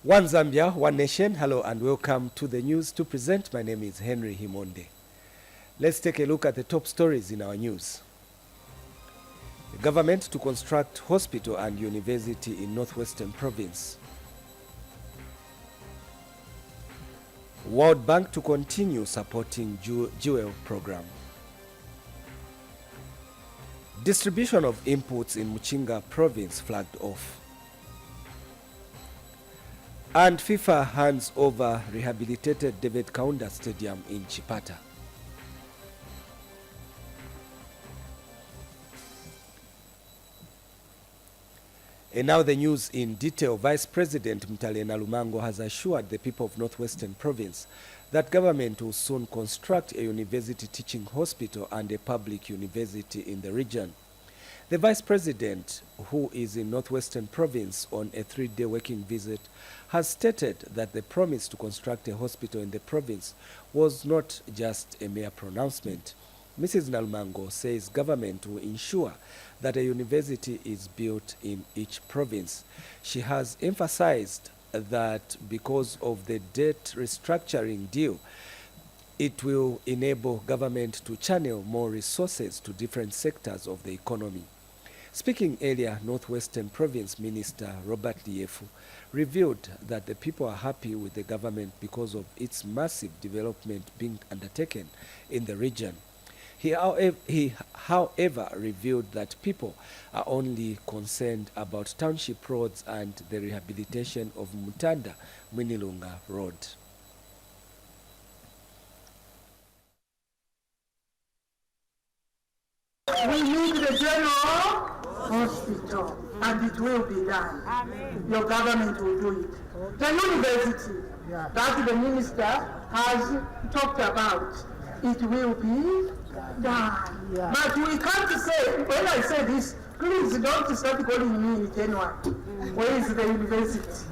One Zambia, one nation. Hello and welcome to the news. To present, my name is Henry Himonde. Let's take a look at the top stories in our news. The government to construct hospital and university in Northwestern Province. World Bank to continue supporting Jewel program. Distribution of inputs in Lusaka Province flagged off. And FIFA hands over rehabilitated David Kaunda Stadium in Chipata. And now the news in detail. Vice President Mtalena Lumango has assured the people of Northwestern Province that government will soon construct a university teaching hospital and a public university in the region. The Vice President, who is in Northwestern Province on a 3-day working visit, has stated that the promise to construct a hospital in the province was not just a mere pronouncement. Mrs. Nalumango says government will ensure that a university is built in each province. She has emphasized that because of the debt restructuring deal, it will enable government to channel more resources to different sectors of the economy. Speaking earlier, Northwestern Province Minister Robert Liefu revealed that the people are happy with the government because of its massive development being undertaken in the region. He however revealed that people are only concerned about township roads and the rehabilitation of Mutanda Mwinilunga Road. We need the general hospital, and it will be done. Amen. Your government will do it. The university that the minister has talked about, it will be done. But we can't say, when I say this, please don't start calling me anyone. Where is the university?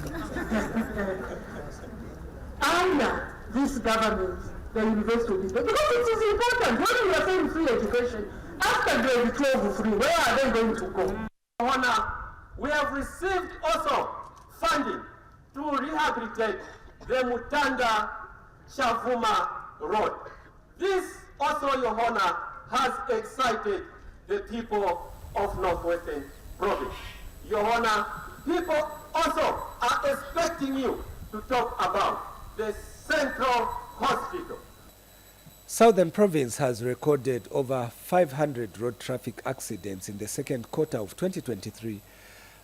Under this government, the university will be done. Because it is important. When we are saying free education, after grade 12 free, where are they going to go? Honor, we have received also funding to rehabilitate the Mutanda Shavuma Road. This also, Your Honor, has excited the people of Northwestern Province. Your Honor, people also are expecting you to talk about the Central Hospital. Southern Province has recorded over 500 road traffic accidents in the second quarter of 2023,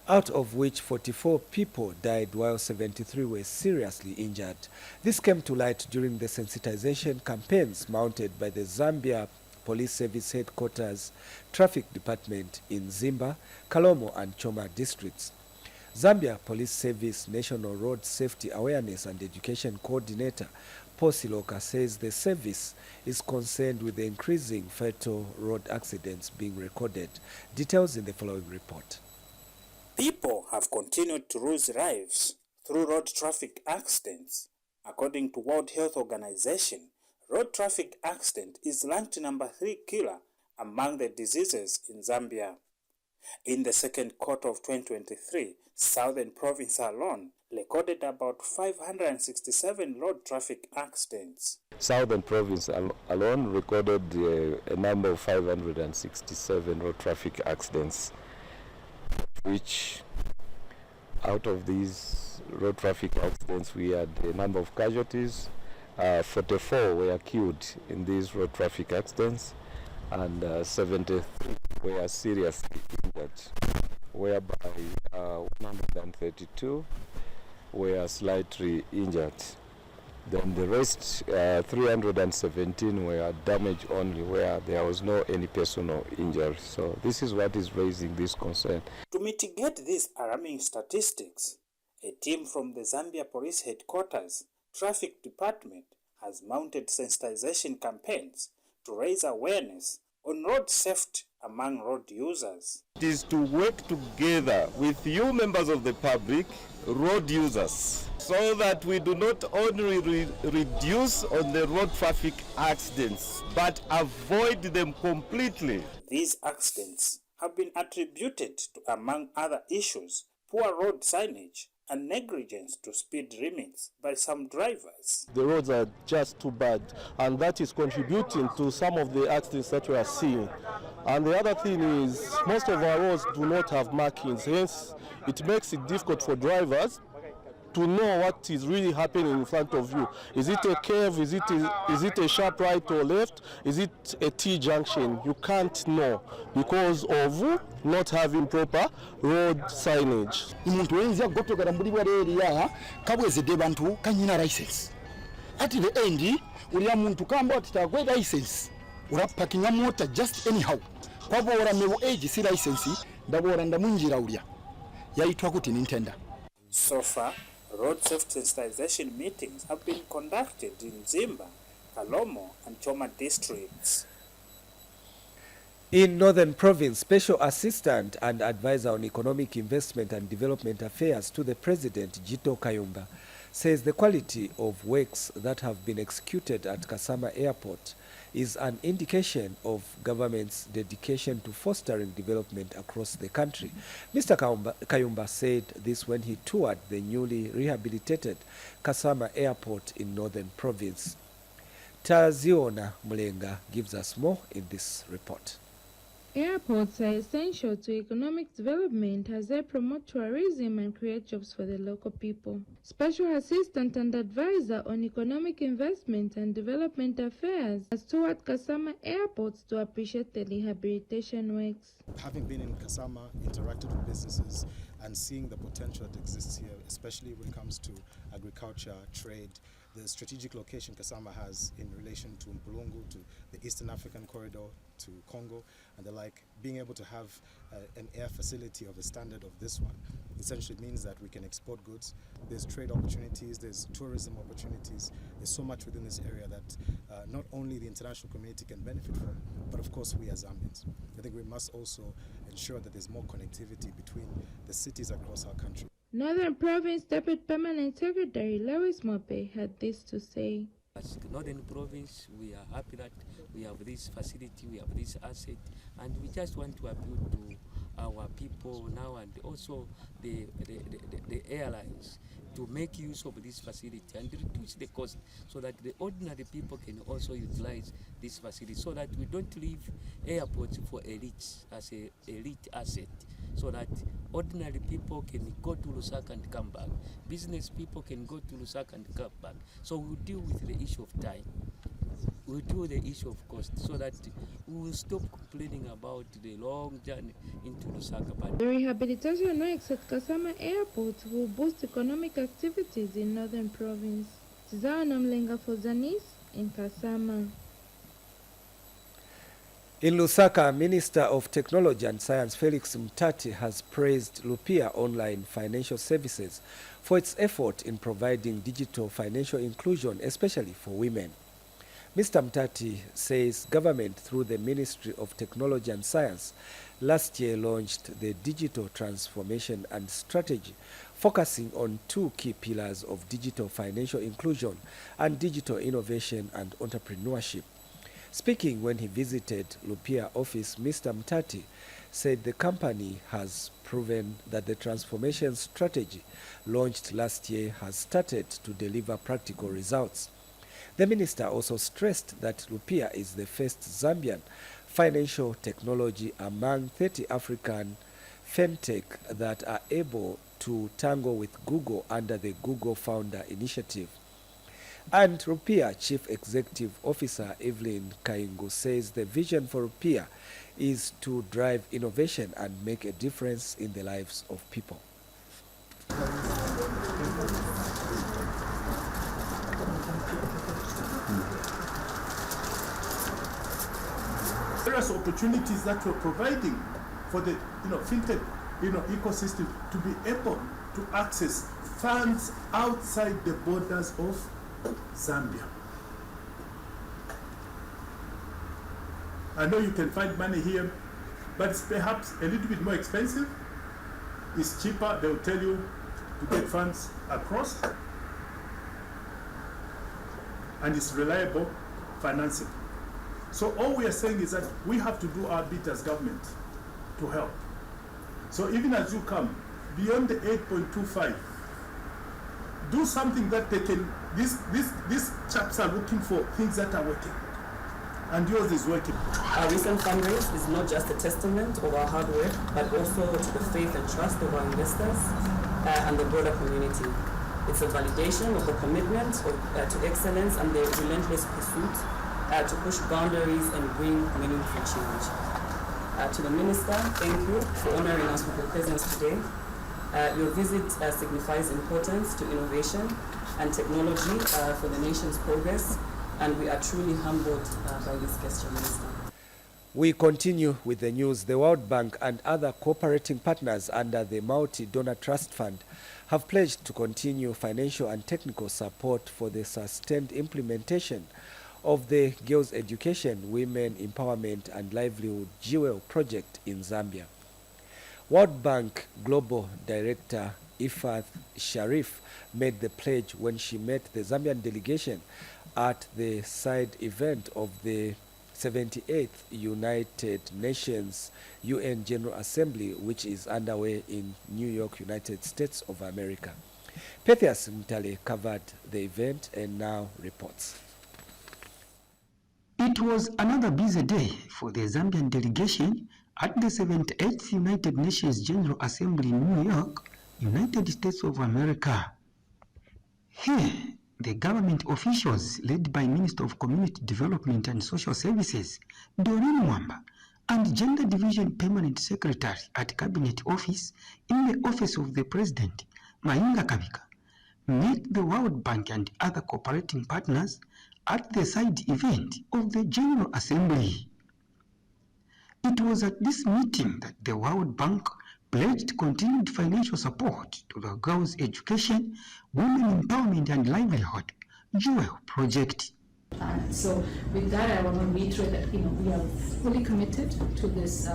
out of which 44 people died while 73 were seriously injured. This came to light during the sensitization campaigns mounted by the Zambia Police Service Headquarters Traffic Department in Zimba, Kalomo and Choma districts. Zambia Police Service National Road Safety Awareness and Education Coordinator Paul Siloka says the service is concerned with the increasing fatal road accidents being recorded. Details in the following report. People have continued to lose lives through road traffic accidents. According to World Health Organization, road traffic accident is ranked number 3 killer among the diseases in Zambia. In the second quarter of 2023, Southern Province alone recorded about 567 road traffic accidents. Southern Province alone recorded a number of 567 road traffic accidents, which out of these road traffic accidents we had a number of casualties. 44 were killed in these road traffic accidents and 73 were seriously injured, whereby 132 were slightly injured. Then the rest, 317 were damaged only, where there was no any personal injury. So this is what is raising this concern. To mitigate these alarming statistics, a team from the Zambia Police Headquarters Traffic Department has mounted sensitization campaigns to raise awareness on road safety among road users. It is to work together with you members of the public, road users, so that we do not only reduce on the road traffic accidents, but avoid them completely. These accidents have been attributed to, among other issues, poor road signage and negligence to speed limits by some drivers. The roads are just too bad, and that is contributing to some of the accidents that we are seeing. And the other thing is, most of our roads do not have markings, hence it makes it difficult for drivers to know what is really happening in front of you. Is it a curve? Is it a sharp right or left? Is it a T-junction? You can't know because of not having proper road signage. Umuntu wenza gotogera muri bwa area kabwezedde bantu kanyina license. At the end uli muntu kamba atagwe license. Ura parking motor just anyhow. Kwabo ora mewo age si license ndabora ndamunjira ulya. Yaitwa kuti Nintendo. So far, road safety sensitization meetings have been conducted in Zimba, Kalomo and Choma districts. In Northern Province, Special Assistant and Advisor on Economic Investment and Development Affairs to the President, Jito Kayumba, says the quality of works that have been executed at Kasama Airport is an indication of government's dedication to fostering development across the country. Mr. Kayumba said this when he toured the newly rehabilitated Kasama Airport in Northern Province. Taziona Mulenga gives us more in this report. Airports are essential to economic development as they promote tourism and create jobs for the local people. Special Assistant and Advisor on Economic Investment and Development Affairs has toured Kasama Airports to appreciate the rehabilitation works. Having been in Kasama, interacted with businesses and seeing the potential that exists here, especially when it comes to agriculture, trade, the strategic location Kasama has in relation to Mpulungu, to the Eastern African corridor, to Congo, and the like, being able to have an air facility of the standard of this one essentially means that we can export goods. There's trade opportunities, there's tourism opportunities, there's so much within this area that not only the international community can benefit from, but of course we as Zambians. I think we must also ensure that there's more connectivity between the cities across our country. Northern Province Deputy Permanent Secretary Lewis Mope had this to say. As Northern Province, we are happy that we have this facility, we have this asset, and we just want to appeal to our people now and also the airlines to make use of this facility and reduce the cost so that the ordinary people can also utilize this facility so that we don't leave airports for elites as an elite asset, so that ordinary people can go to Lusaka and come back. Business people can go to Lusaka and come back. So we'll deal with the issue of time. We'll deal with the issue of cost so that we will stop complaining about the long journey into Lusaka. The rehabilitation works at Kasama Airport will boost economic activities in Northern Province. Zana Mlenga for ZANIS in Kasama. In Lusaka, Minister of Technology and Science Felix Mtati has praised Rupiah Online Financial Services for its effort in providing digital financial inclusion, especially for women. Mr. Mtati says government, through the Ministry of Technology and Science, last year launched the Digital Transformation and Strategy, focusing on two key pillars of digital financial inclusion and digital innovation and entrepreneurship. Speaking when he visited Rupiah office, Mr. Mtati said the company has proven that the transformation strategy launched last year has started to deliver practical results. The minister also stressed that Rupiah is the first Zambian financial technology among 30 African femtech that are able to tangle with Google under the Google Founder Initiative. And Rupiah Chief Executive Officer Evelyn Kaingu says the vision for Rupiah is to drive innovation and make a difference in the lives of people. Various opportunities that we're providing for the fintech ecosystem to be able to access funds outside the borders of Zambia. I know you can find money here, but it's perhaps a little bit more expensive. It's cheaper, they'll tell you, to get funds across, and it's reliable financing. So all we are saying is that we have to do our bit as government to help. So even as you come, beyond the 8.25 do something that they can, these chaps are looking for things that are working. And yours is working. Our recent fundraise is not just a testament of our hard work, but also to the faith and trust of our investors and the broader community. It's a validation of the commitment to excellence and the relentless pursuit to push boundaries and bring meaningful change. To the Minister, thank you for honoring us with your presence today. Your visit signifies importance to innovation and technology for the nation's progress, and we are truly humbled by this gesture, Minister. We continue with the news. The World Bank and other cooperating partners under the Multi-Donor Trust Fund have pledged to continue financial and technical support for the sustained implementation of the Girls Education, Women Empowerment and Livelihood Jewel project in Zambia. World Bank Global Director Ifat Sharif made the pledge when she met the Zambian delegation at the side event of the 78th United Nations UN General Assembly, which is underway in New York, United States of America. Pethias Mtale covered the event and now reports. It was another busy day for the Zambian delegation at the 78th United Nations General Assembly in New York, United States of America. Here, the government officials led by Minister of Community Development and Social Services, Doreen Mwamba, and Gender Division Permanent Secretary at Cabinet Office in the Office of the President, Mainga Kabika, met the World Bank and other cooperating partners at the side event of the General Assembly. It was at this meeting that the World Bank pledged continued financial support to the Girls' Education, Women Empowerment and Livelihood Jewel project. So with that, I want to reiterate that we are fully committed to this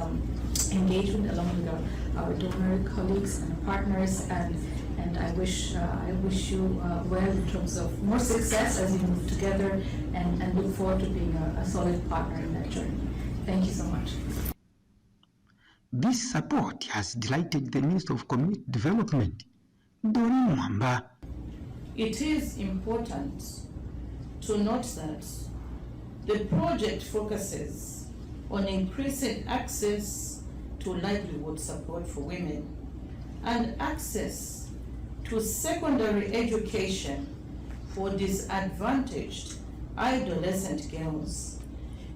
engagement along with our donor colleagues and partners, and I wish you well in terms of more success as you move together, and look forward to being a solid partner in that journey. Thank you so much. This support has delighted the Minister of Community Development, Doreen Mwamba. It is important to note that the project focuses on increasing access to livelihood support for women and access to secondary education for disadvantaged adolescent girls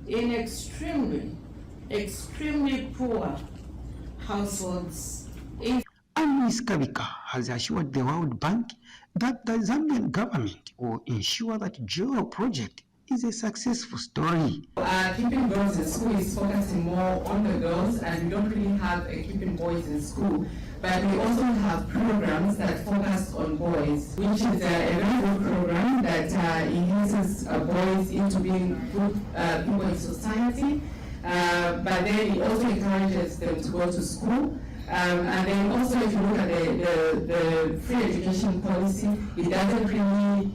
in extremely poor households. And Ms. Kabika has assured the World Bank that the Zambian government will ensure that Jewel project is a successful story. Keeping girls in school is focusing more on the girls, and we don't really have a keeping boys in school. But we also have programs that focus on boys, which is a very good program that enhances boys into being good people in society. But then it also encourages them to go to school. And then also, if you look at the free education policy, it doesn't really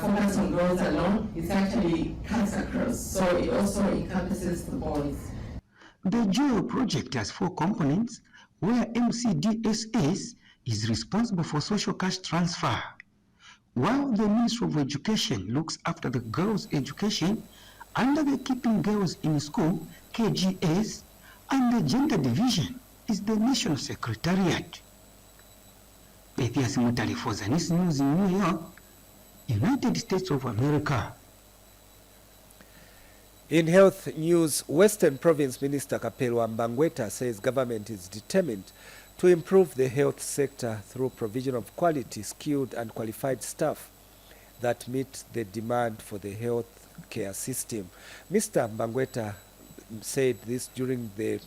focus on girls alone. It actually cuts across, so it also encompasses the boys. The Jewel project has 4 components, where MCDSS is responsible for social cash transfer, while the Ministry of Education looks after the girls' education under the Keeping Girls in School, KGS, and the Gender Division is the National Secretariat. Pethias Mutale for ZANIS News in New York, United States of America. In health news, Western Province Minister Kapelwa Mbangweta says government is determined to improve the health sector through provision of quality, skilled and qualified staff that meet the demand for the health care system. Mr. Mbangweta said this during the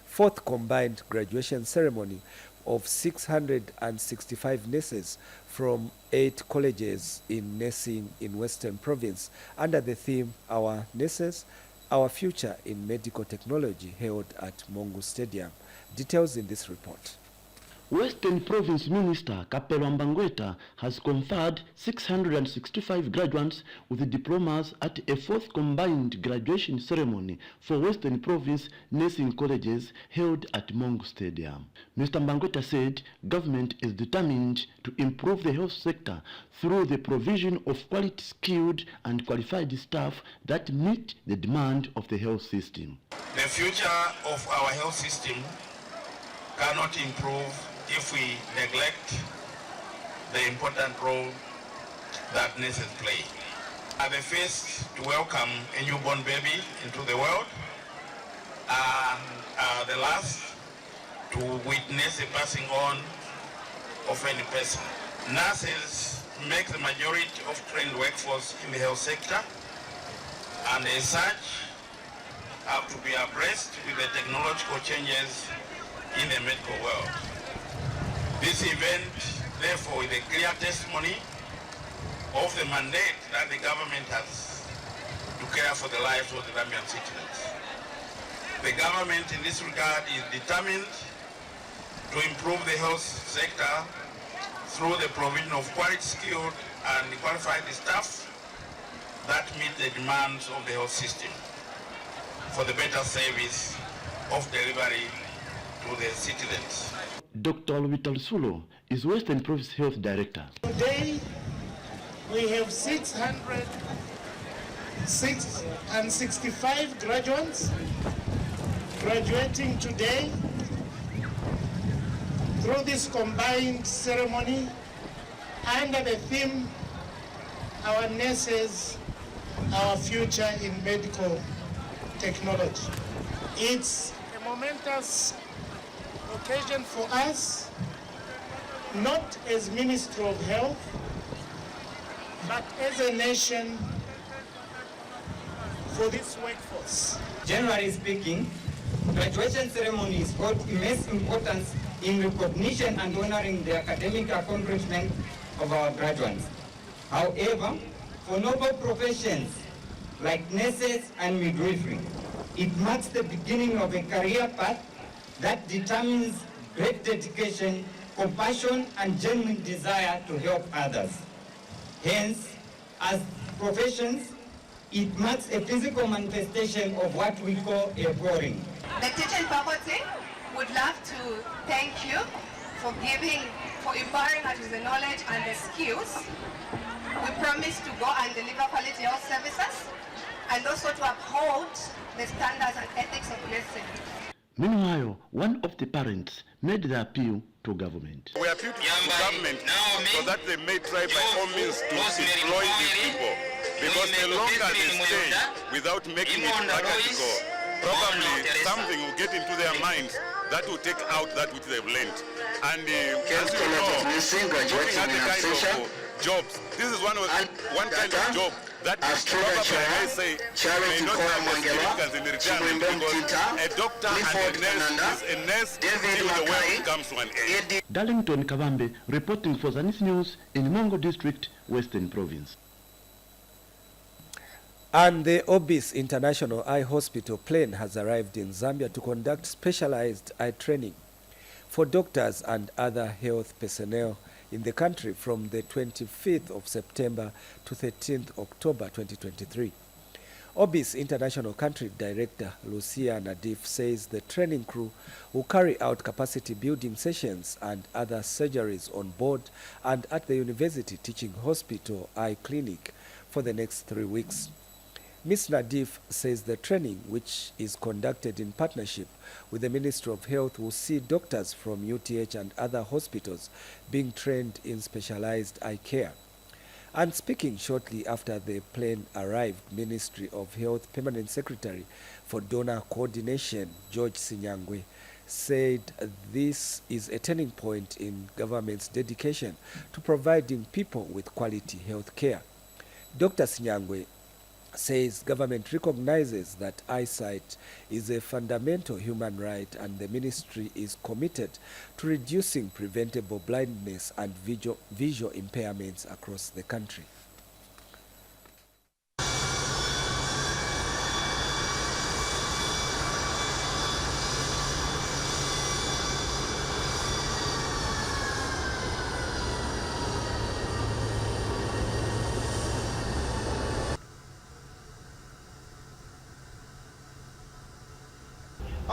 4th combined graduation ceremony of 665 nurses from 8 colleges in nursing in Western Province under the theme Our Nurses, Our Future in Medical Technology, held at Mongu Stadium. Details in this report. Western Province Minister Kapelwa Mbangweta has conferred 665 graduates with diplomas at a fourth combined graduation ceremony for Western Province nursing colleges held at Mongo Stadium. Mr. Mbangweta said government is determined to improve the health sector through the provision of quality skilled and qualified staff that meet the demand of the health system. The future of our health system cannot improve if we neglect the important role that nurses play. We are the first to welcome a newborn baby into the world and the last to witness the passing on of any person. Nurses make the majority of trained workforce in the health sector, and as such have to be abreast with the technological changes in the medical world. This event, therefore, is a clear testimony of the mandate that the government has to care for the lives of the Zambian citizens. The government in this regard is determined to improve the health sector through the provision of quality skilled and qualified staff that meet the demands of the health system for the better service of delivery to the citizens. Dr. Luital Sulo is Western Province Health Director. Today, we have 665 graduates graduating today through this combined ceremony under the theme, Our Nurses, Our Future in Medical Technology. It's a momentous occasion for us, not as Ministry of Health, but as a nation for this workforce. Generally speaking, graduation ceremonies hold immense importance in recognition and honoring the academic accomplishment of our graduates. However, for noble professions like nurses and midwifery, it marks the beginning of a career path that determines great dedication, compassion, and genuine desire to help others. Hence, as professions, it marks a physical manifestation of what we call a calling. The teaching faculty would love to thank you for empowering us with the knowledge and the skills. We promise to go and deliver quality health services and also to uphold the standards and ethics of nursing. Meanwhile, one of the parents made the appeal to government. We appeal to government so that they may try by all means to employ these people, because the longer they stay without making it practical, probably something will get into their minds that will take out that which they've learned. And as you know, looking at the kind of jobs, this is one kind of job that probably, I may say, may not have a significance in the retirement, because a doctor and a nurse is a nurse till the world comes to an end. Darlington Kavambe reporting for ZANIS News in Mongo District, Western Province. And the Obis International Eye Hospital plane has arrived in Zambia to conduct specialized eye training for doctors and other health personnel in the country from the 25th of September to 13th October 2023. Obis International Country Director Lucia Nadif says the training crew will carry out capacity building sessions and other surgeries on board and at the University Teaching Hospital Eye Clinic for the next 3 weeks. Ms. Nadif says the training, which is conducted in partnership with the Ministry of Health, will see doctors from UTH and other hospitals being trained in specialized eye care. And speaking shortly after the plane arrived, Ministry of Health Permanent Secretary for Donor Coordination, George Sinyangwe, said this is a turning point in government's dedication to providing people with quality health care. Dr. Sinyangwe says government recognizes that eyesight is a fundamental human right, and the ministry is committed to reducing preventable blindness and visual impairments across the country.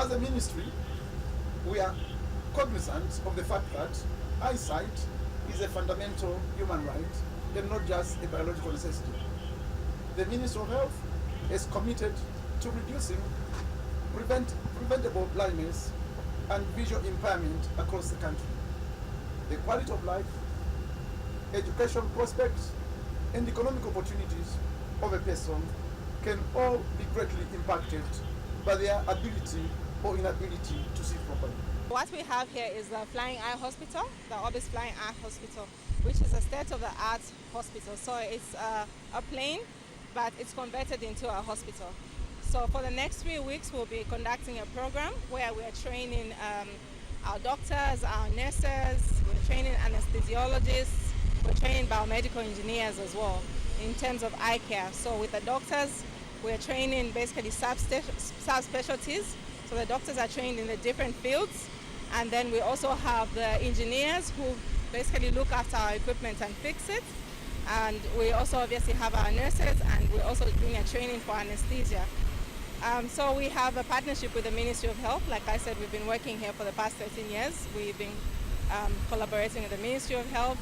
as a ministry, we are cognizant of the fact that eyesight is a fundamental human right and not just a biological necessity. The Ministry of Health is committed to reducing preventable blindness and visual impairment across the country. The quality of life, education prospects, and economic opportunities of a person can all be greatly impacted by their ability or inability to see properly. What we have here is the Flying Eye Hospital, the Orbis Flying Eye Hospital, which is a state-of-the-art hospital. So it's a plane, but it's converted into a hospital. So for the next 3 weeks, we'll be conducting a program where we're training our doctors, our nurses, we're training anesthesiologists, we're training biomedical engineers as well in terms of eye care. So with the doctors, we're training basically subspecialties. So the doctors are trained in the different fields. And then we also have the engineers who basically look after our equipment and fix it. And we also obviously have our nurses, and we're also doing a training for anesthesia. So we have a partnership with the Ministry of Health. Like I said, we've been working here for the past 13 years. We've been collaborating with the Ministry of Health.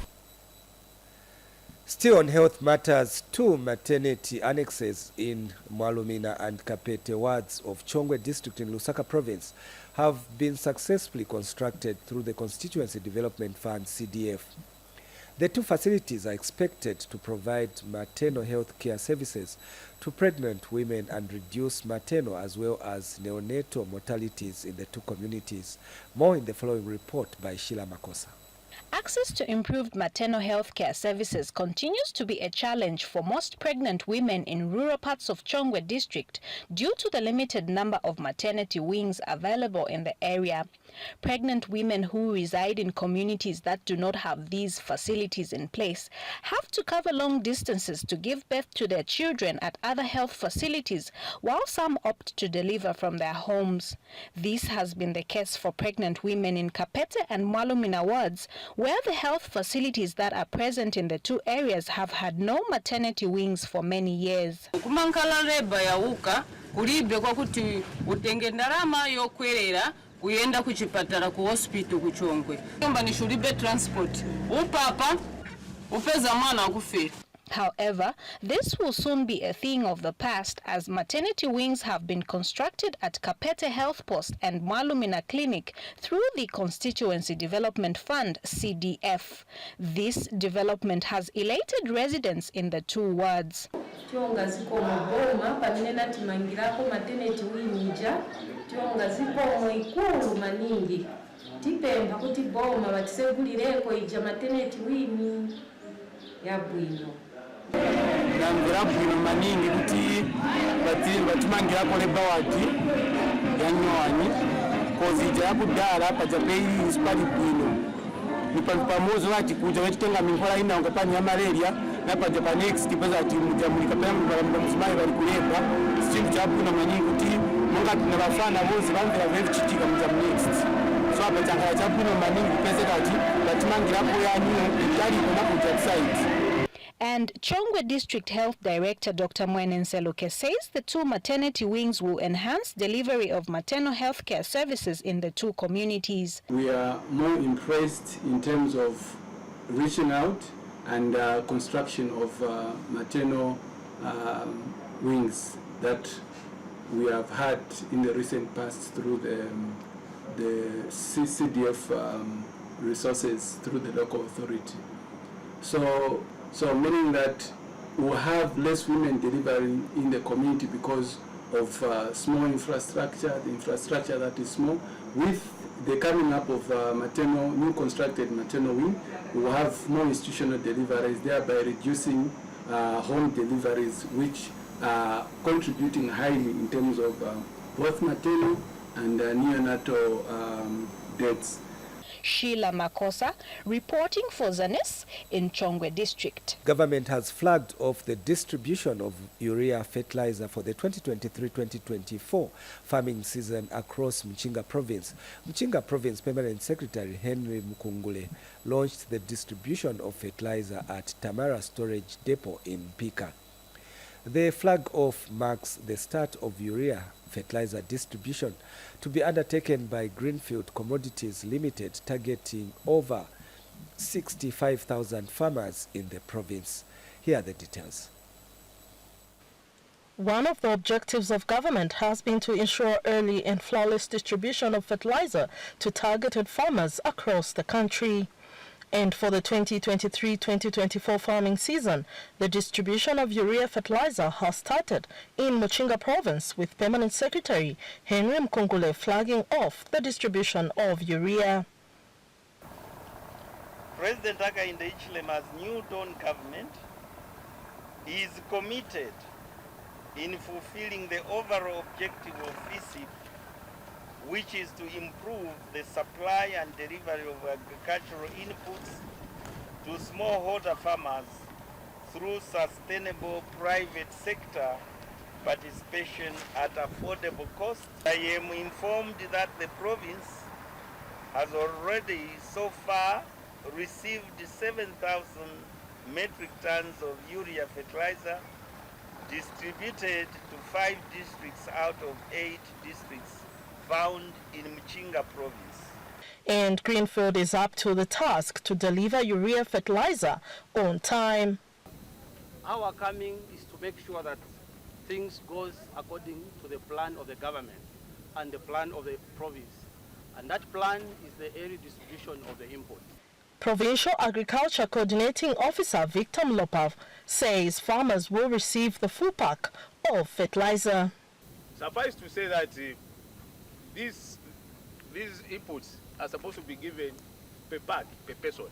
Still on health matters, 2 maternity annexes in Mwalumina and Kapete wards of Chongwe district in Lusaka Province have been successfully constructed through the Constituency Development Fund (CDF). The 2 facilities are expected to provide maternal health care services to pregnant women and reduce maternal as well as neonatal mortalities in the 2 communities. More in the following report by Sheila Makosa. Access to improved maternal health care services continues to be a challenge for most pregnant women in rural parts of Chongwe district due to the limited number of maternity wings available in the area. Pregnant women who reside in communities that do not have these facilities in place have to cover long distances to give birth to their children at other health facilities, while some opt to deliver from their homes. This has been the case for pregnant women in Kapete and Mwalumina wards, where the health facilities that are present in the 2 areas have had no maternity wings for many years. Kuyenda kuchipatala ku hospital kuchongwe. Yomba nishulibe transport. Upapa upeza mwana akufira. However, this will soon be a thing of the past as maternity wings have been constructed at Kapete Health Post and Mwalumina Clinic through the Constituency Development Fund (CDF). This development has elated residents in the 2 wards. Tionga ziko maboma paminena timangirako maternity wing tionga ziko ikulu maningi tipemba kuti boma batisegulireko ija maternity wing ya bwino. Nambira bwino maningi kuti batimangirako lebawati yanywani kozi ija yakudala pajapei ispali bwino. Nipamozo wati kuja wachitenga minkola ina ungapani ya malaria napa japa next kipaza ati mujamulika pema muzimai bali kuleba simu chabu na manyi kuti munga tunabafana bozi bambira vevu chitika mujamu next so hapa changala chabu na manyi kupeze kati batimangira po yanyu itali kuna kuja site. And Chongwe District Health Director Dr. Mwanawasa says the 2 maternity wings will enhance delivery of maternal health care services in the 2 communities. We are more impressed in terms of reaching out and construction of maternal wings that we have had in the recent past through the CDF resources through the local authority. So meaning that we'll have less women delivering in the community because of small infrastructure, the infrastructure that is small. With the coming up of new constructed maternal wing, we will have more institutional deliveries, thereby reducing home deliveries, which are contributing highly in terms of both maternal and neonatal deaths. Sheila Makosa, reporting for ZANIS in Chongwe District. Government has flagged off the distribution of urea fertilizer for the 2023-2024 farming season across Mchinga Province. Mchinga Province Permanent Secretary Henry Mukungule launched the distribution of fertilizer at Tamara Storage Depot in Pika. The flag-off marks the start of urea fertilizer distribution to be undertaken by Greenfield Commodities Limited, targeting over 65,000 farmers in the province. Here are the details. One of the objectives of government has been to ensure early and flawless distribution of fertilizer to targeted farmers across the country. And for the 2023-2024 farming season, the distribution of urea fertilizer has started in Lusaka Province, with Permanent Secretary Henry Mkongole flagging off the distribution of urea. President Hakainde Hichilema's New Dawn government is committed in fulfilling the overall objective of FISIP, which is to improve the supply and delivery of agricultural inputs to smallholder farmers through sustainable private sector participation at affordable cost. I am informed that the province has already so far received 7,000 metric tons of urea fertilizer distributed to 5 districts out of 8 districts found in Mwanawasa Province. And Greenfield is up to the task to deliver urea fertilizer on time. Our coming is to make sure that things goes according to the plan of the government and the plan of the province. And that plan is the early distribution of the input. Provincial Agriculture Coordinating Officer Victor Mlopav says farmers will receive the full pack of fertilizer. Suffice to say that these inputs are supposed to be given per pack, per person.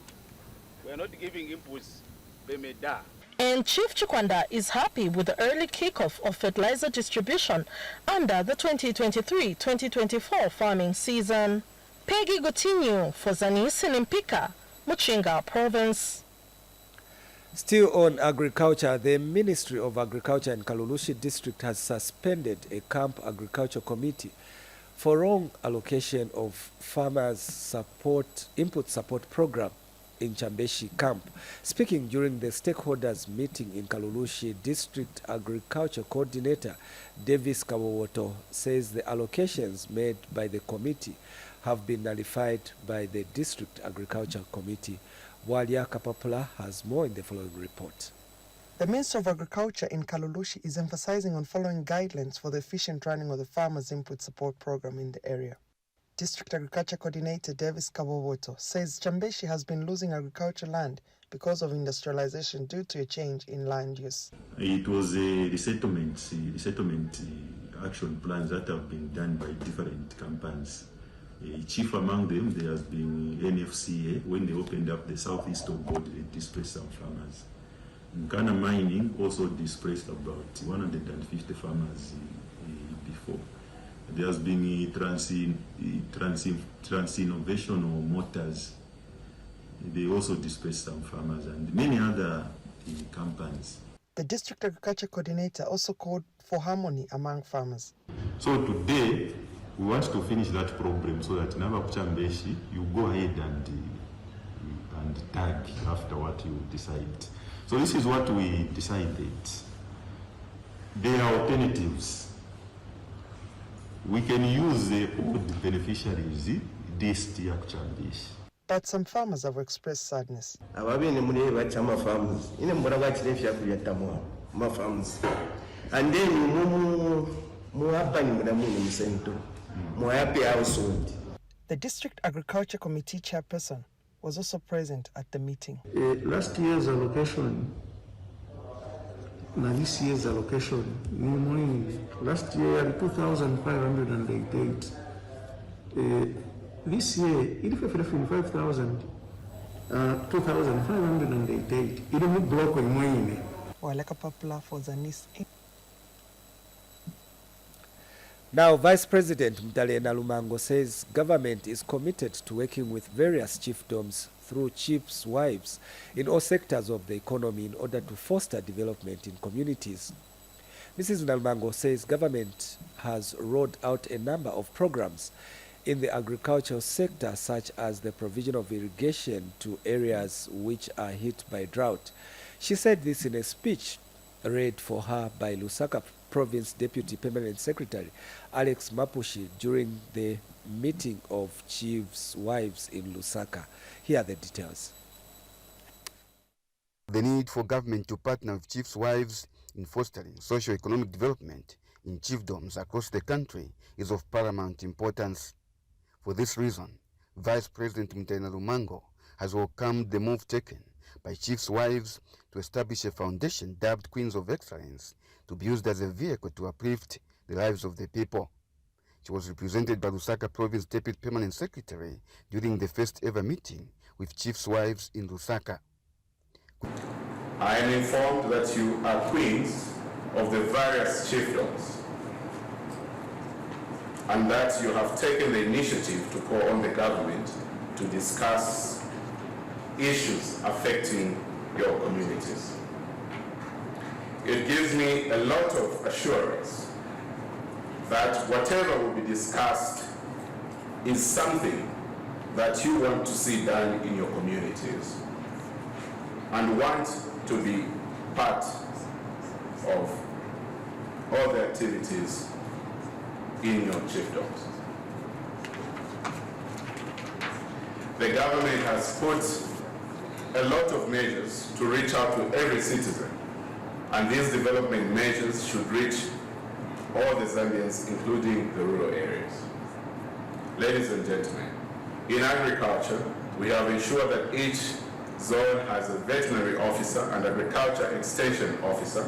We are not giving inputs per meda. And Chief Chikwanda is happy with the early kickoff of fertilizer distribution under the 2023-2024 farming season. Peggy Gotinho for ZANIS in Mpika, Mwanawasa Province. Still on agriculture, the Ministry of Agriculture in Kalulushi District has suspended a camp agriculture committee for wrong allocation of farmers' input support program in Chambeshi camp. Speaking during the stakeholders meeting in Kalulushi, District Agriculture Coordinator Davis Kawowoto says the allocations made by the committee have been nullified by the District Agriculture Committee. Walia Kapapula has more in the following report. The Minister of Agriculture in Kalulushi is emphasizing on following guidelines for the efficient running of the Farmers' Input Support Program in the area. District Agriculture Coordinator Davis Kawowoto says Chambeshi has been losing agricultural land because of industrialization due to a change in land use. It was a resettlement action plans that have been done by different companies. Chief among them, there has been NFCA. When they opened up the southeast of Bode, they displaced some farmers. Nkana Mining also displaced about 150 farmers before. There has been trans-innovation or motors. They also displaced some farmers and many other companies. The District Agriculture Coordinator also called for harmony among farmers. So today, we want to finish that problem so that Nava Chambeshi, you go ahead and tag after what you decide. So this is what we decided. There are alternatives. We can use the old beneficiaries, this year Chambeshi. But some farmers have expressed sadness. Farmers. And then the District Agriculture Committee chairperson was also present at the meeting. Last year's allocation, now this year's allocation, last year 2,588. This year, if you have 5,000, 2,588. It will block in Moine. Waleka Papula for ZANIS. Now, Vice President Mtalena Lumango says government is committed to working with various chiefdoms through chiefs' wives in all sectors of the economy in order to foster development in communities. Mrs. Nalmango says government has rolled out a number of programs in the agricultural sector, such as the provision of irrigation to areas which are hit by drought. She said this in a speech read for her by Lusaka Province Deputy Permanent Secretary Alex Mapushi during the meeting of chiefs' wives in Lusaka. Here are the details. The need for government to partner with chiefs' wives in fostering socio-economic development in chiefdoms across the country is of paramount importance. For this reason, Vice President Mutale Lumango has welcomed the move taken by chiefs' wives to establish a foundation dubbed Queens of Excellence to be used as a vehicle to uplift the lives of the people. She was represented by Lusaka Province Deputy Permanent Secretary during the first ever meeting with chiefs' wives in Lusaka. I am informed that you are queens of the various chiefdoms and that you have taken the initiative to call on the government to discuss issues affecting your communities. It gives me a lot of assurance that whatever will be discussed is something that you want to see done in your communities and want to be part of all the activities in your chiefdoms. The government has put a lot of measures to reach out to every citizen, and these development measures should reach all the Zambians, including the rural areas. Ladies and gentlemen, in agriculture, we have ensured that each zone has a veterinary officer and agriculture extension officer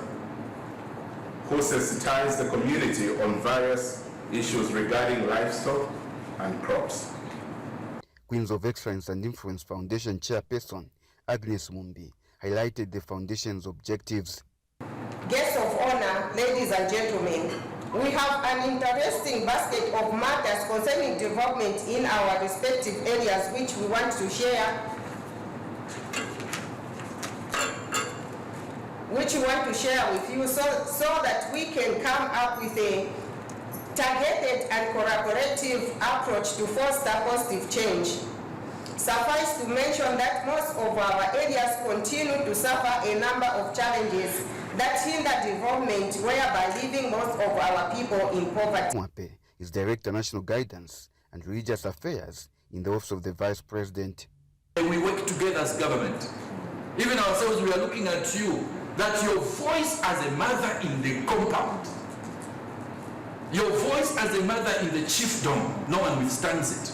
who sensitize the community on various issues regarding livestock and crops. Queens of Excellence and Influence Foundation Chairperson Agnes Mumbi highlighted the foundation's objectives. Guests of honor, ladies and gentlemen, we have an interesting basket of matters concerning development in our respective areas which we want to share with you so that we can come up with a targeted and collaborative approach to foster positive change. Suffice to mention that most of our areas continue to suffer a number of challenges that hinder development, whereby leaving most of our people in poverty. Mwape is Director National Guidance and Religious Affairs in the Office of the Vice President. We work together as government. Even ourselves, we are looking at you, that your voice as a mother in the compound, your voice as a mother in the chiefdom, no one withstands it.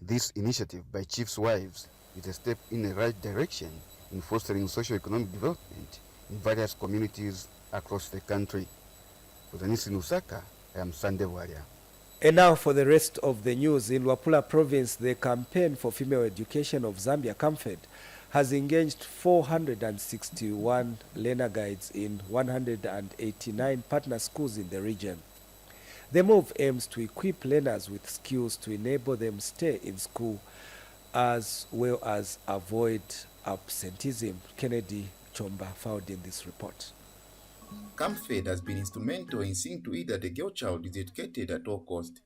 This initiative by chiefs' wives is a step in the right direction in fostering socio-economic development in various communities across the country. For ZANIS in Lusaka, I am Sunday Warrior. And now for the rest of the news. In Rupiah Province, the campaign for female education of Zambia, CAMFED, has engaged 461 learner guides in 189 partner schools in the region. The move aims to equip learners with skills to enable them stay in school as well as avoid absenteeism. Kennedy Chomba found in this report. CAMFED has been instrumental in seeing to it that the girl child is educated at all costs.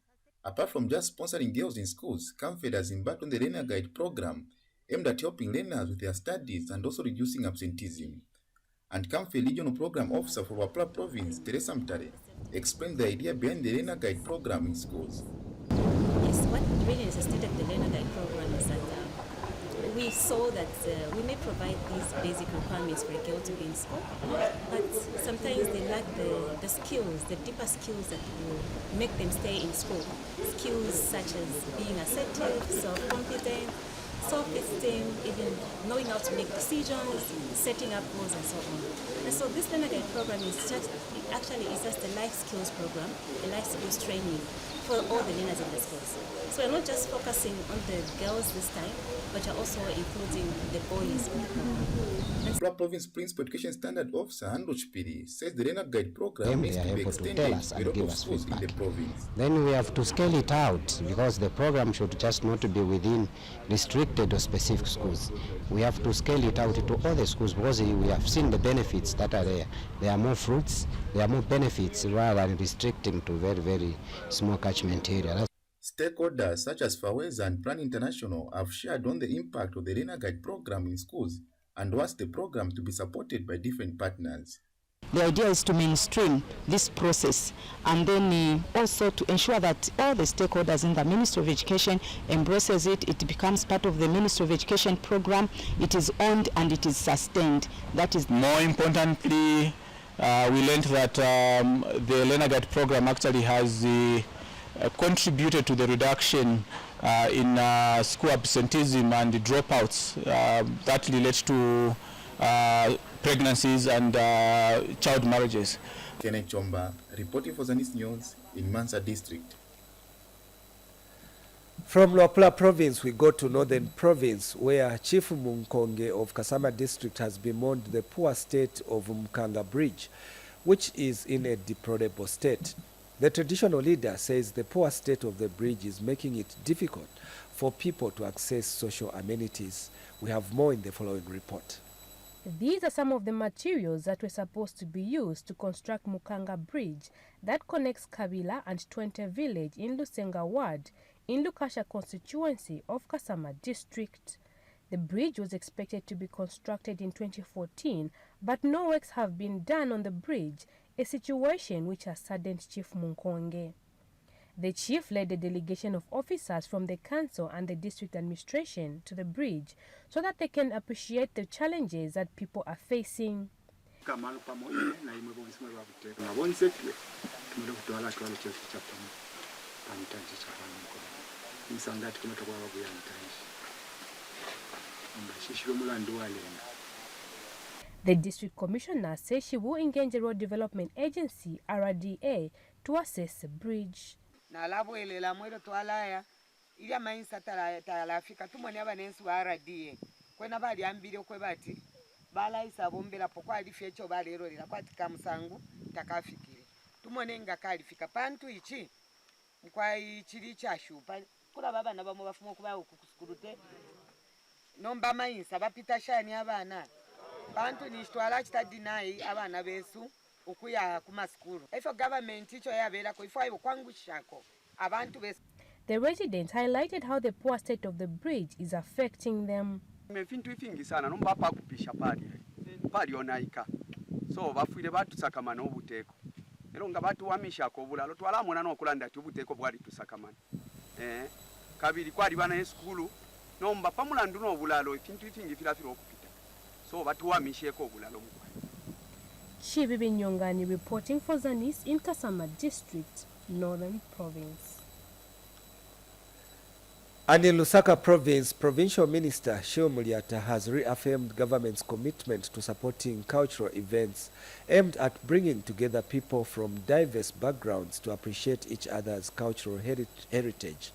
Apart from just sponsoring girls in schools, CAMFED has embarked on the Learner Guide program aimed at helping learners with their studies and also reducing absenteeism. And CAMFED Regional Program Officer for Rupiah Province, Teresa Mtare, explained the idea behind the Learner Guide program in schools. Yes, what really necessitated the Learner Guide program is that we saw that we may provide these basic requirements for a girl to be in school, but sometimes they lack the skills, the deeper skills that will make them stay in school. Skills such as being assertive, self-confident, self-esteem, even knowing how to make decisions, setting up goals, and so on. And so this Learner Guide program is just a life skills program, a life skills training for all the learners in the schools. So we're not just focusing on the girls this time, but you're also including the boys in the program. Rupiah Province Principal Education Standard Officer Andrew Chipiri says the Learner Guide program needs to be extended to a lot of schools in the province. Then we have to scale it out because the program should just not be within restricted or specific schools. We have to scale it out to all the schools because we have seen the benefits that are there. There are more fruits, there are more benefits rather than restricting to very, very small catchment area. Stakeholders such as Faweza and Plan International have shared on the impact of the Learner Guide program in schools and wants the program to be supported by different partners. The idea is to mainstream this process and then also to ensure that all the stakeholders in the Ministry of Education embraces it. It becomes part of the Ministry of Education program. It is owned and it is sustained. That is more importantly. We learned that the Learner Guide program actually has contributed to the reduction in school absenteeism and the dropouts that relate to pregnancies and child marriages. Kenneth Chomba, reporting for ZANIS News in Mansa District. From Rupiah Province, we go to Northern Province, where Chief Munkonge of Kasama District has bemoaned the poor state of Mkanga Bridge, which is in a deplorable state. The traditional leader says the poor state of the bridge is making it difficult for people to access social amenities. We have more in the following report. These are some of the materials that were supposed to be used to construct Mukanga Bridge that connects Kabila and Twente village in Lusenga Ward in Lukasha constituency of Kasama District. The bridge was expected to be constructed in 2014, but no works have been done on the bridge, a situation which has saddened Chief Munkonge. The chief led a delegation of officers from the council and the district administration to the bridge so that they can appreciate the challenges that people are facing. The district commissioner says she will engage the Road Development Agency, RDA, to assess the bridge. The residents highlighted how the poor state of the bridge is affecting them. Chibibi Nyongani reporting for ZANIS in Kasama District, Northern Province. And in Lusaka Province, Provincial Minister Shio Muliata has reaffirmed government's commitment to supporting cultural events aimed at bringing together people from diverse backgrounds to appreciate each other's cultural heritage.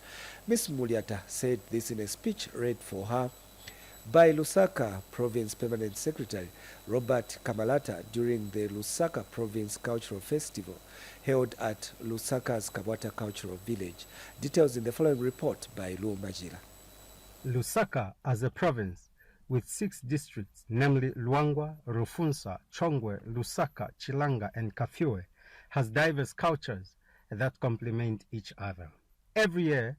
Ms. Muliata said this in a speech read for her by Lusaka Province Permanent Secretary Robert Kamalata during the Lusaka Province Cultural Festival held at Lusaka's Kabwata Cultural Village. Details in the following report by Lou Majira. Lusaka as a province with 6 districts, namely Luangwa, Rufunsa, Chongwe, Lusaka, Chilanga and Kafue, has diverse cultures that complement each other. Every year,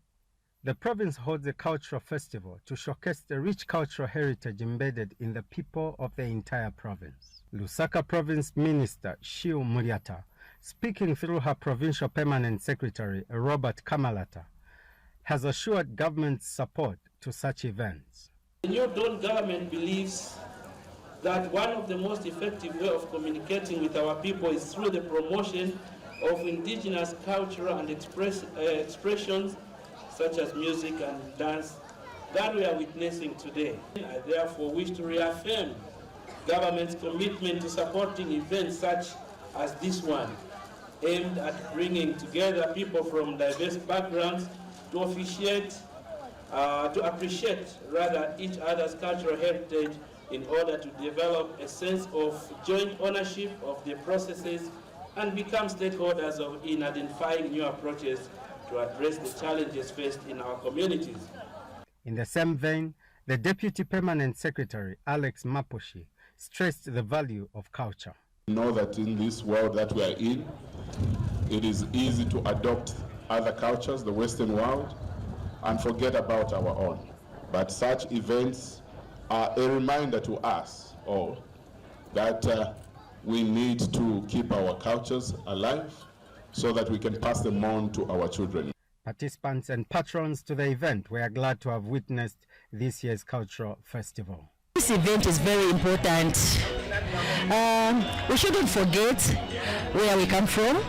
the province holds a cultural festival to showcase the rich cultural heritage embedded in the people of the entire province. Lusaka Province Minister Shio Muliata, speaking through her Provincial Permanent Secretary Robert Kamalata, has assured government's support to such events. The New Dawn government believes that one of the most effective ways of communicating with our people is through the promotion of indigenous cultural and expressions such as music and dance that we are witnessing today. I therefore wish to reaffirm government's commitment to supporting events such as this one, aimed at bringing together people from diverse backgrounds to appreciate each other's cultural heritage in order to develop a sense of joint ownership of the processes and become stakeholders in identifying new approaches to address the challenges faced in our communities. In the same vein, the Deputy Permanent Secretary, Alex Maposhi, stressed the value of culture. Know that in this world that we are in, it is easy to adopt other cultures, the Western world, and forget about our own. But such events are a reminder to us all that we need to keep our cultures alive so that we can pass them on to our children. Participants and patrons to the event were glad to have witnessed this year's cultural festival. This event is very important. We shouldn't forget where we come from.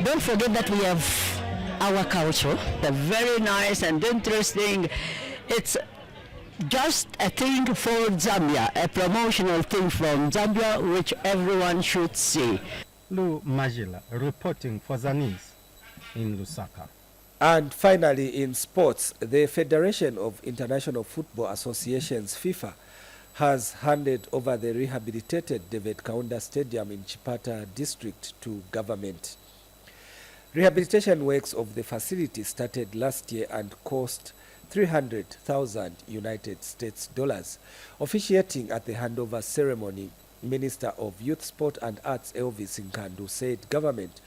Don't forget that we have our culture. They're very nice and interesting. It's just a thing for Zambia, a promotional thing from Zambia which everyone should see. Lou Majila reporting for ZANIS in Lusaka. And finally, in sports, the Federation of International Football Associations, FIFA, has handed over the rehabilitated David Kaunda Stadium in Chipata district to government. Rehabilitation works of the facility started last year and cost 300,000 United States dollars. Officiating at the handover ceremony, Minister of Youth, Sport and Arts Elvis Nkandu said government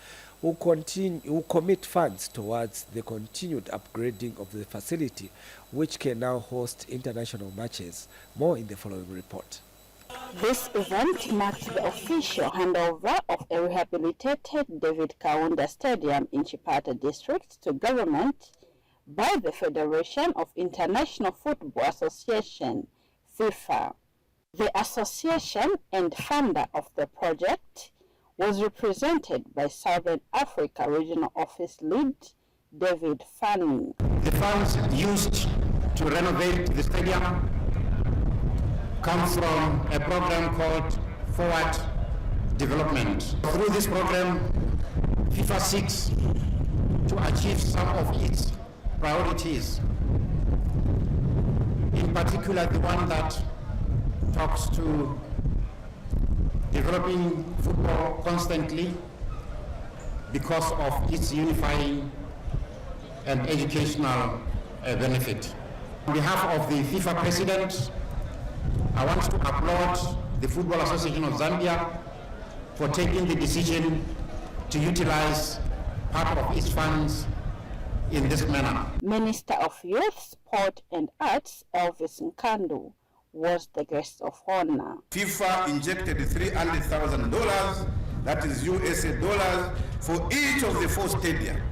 will commit funds towards the continued upgrading of the facility, which can now host international matches. More in the following report. This event marks the official handover of a rehabilitated David Kaunda Stadium in Chipata district to government by the Federation of International Football Association, FIFA. The association and funder of the project was represented by Southern Africa Regional Office Lead David Fanning. The funds used to renovate the stadium come from a program called Forward Development. Through this program, FIFA seeks to achieve some of its priorities, in particular the one that talks to developing football constantly because of its unifying and educational benefit. On behalf of the FIFA president, I want to applaud the Football Association of Zambia for taking the decision to utilize part of its funds in this manner. Minister of Youth, Sport and Arts Elvis Nkandu was the guest of honor. FIFA injected $300,000, that is USA dollars, for each of the 4 stadia.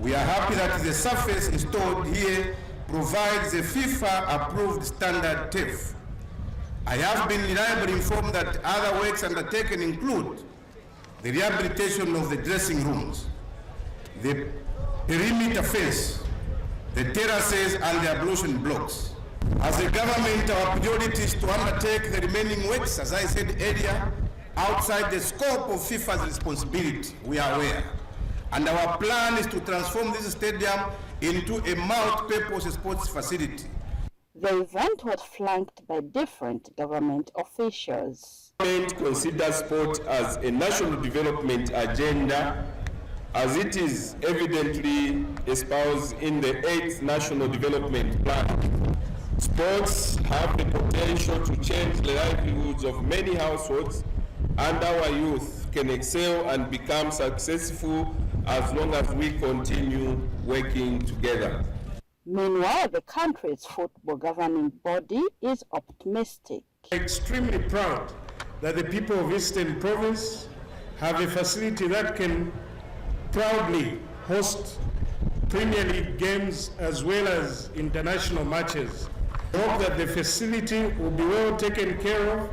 We are happy that the surface installed here provides the FIFA-approved standard TIF. I have been reliably informed that other works undertaken include the rehabilitation of the dressing rooms, the perimeter fence, the terraces and the ablution blocks. As a government, our priority is to undertake the remaining works, as I said earlier, outside the scope of FIFA's responsibility, we are aware. And our plan is to transform this stadium into a multi-purpose sports facility. The event was flanked by different government officials. Government considers sport as a national development agenda, as it is evidently espoused in the 8th National Development Plan. Sports have the potential to change the livelihoods of many households, and our youth can excel and become successful as long as we continue working together. Meanwhile, the country's football governing body is optimistic. Extremely proud that the people of Eastern Province have a facility that can proudly host Premier League games as well as international matches. I hope that the facility will be well taken care of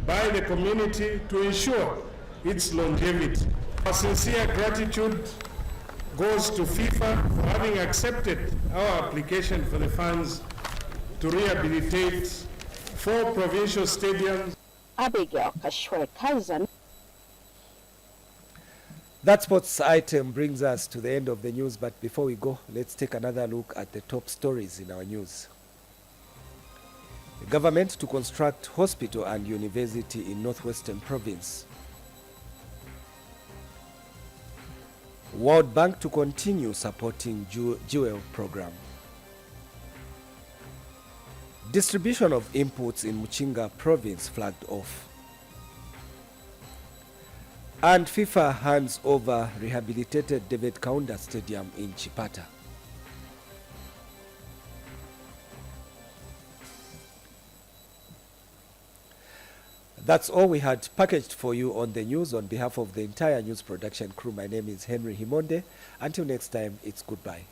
by the community to ensure its longevity. Our sincere gratitude goes to FIFA for having accepted our application for the funds to rehabilitate 4 provincial stadiums. Abigail Kashwe-Kazan. That sports item brings us to the end of the news, but before we go, let's take another look at the top stories in our news. The government to construct hospital and university in Northwestern Province. World Bank to continue supporting Jewel program. Distribution of inputs in Muchinga Province flagged off. And FIFA hands over rehabilitated David Kaunda Stadium in Chipata. That's all we had packaged for you on the news. On behalf of the entire news production crew, my name is Henry Himonde. Until next time, it's goodbye.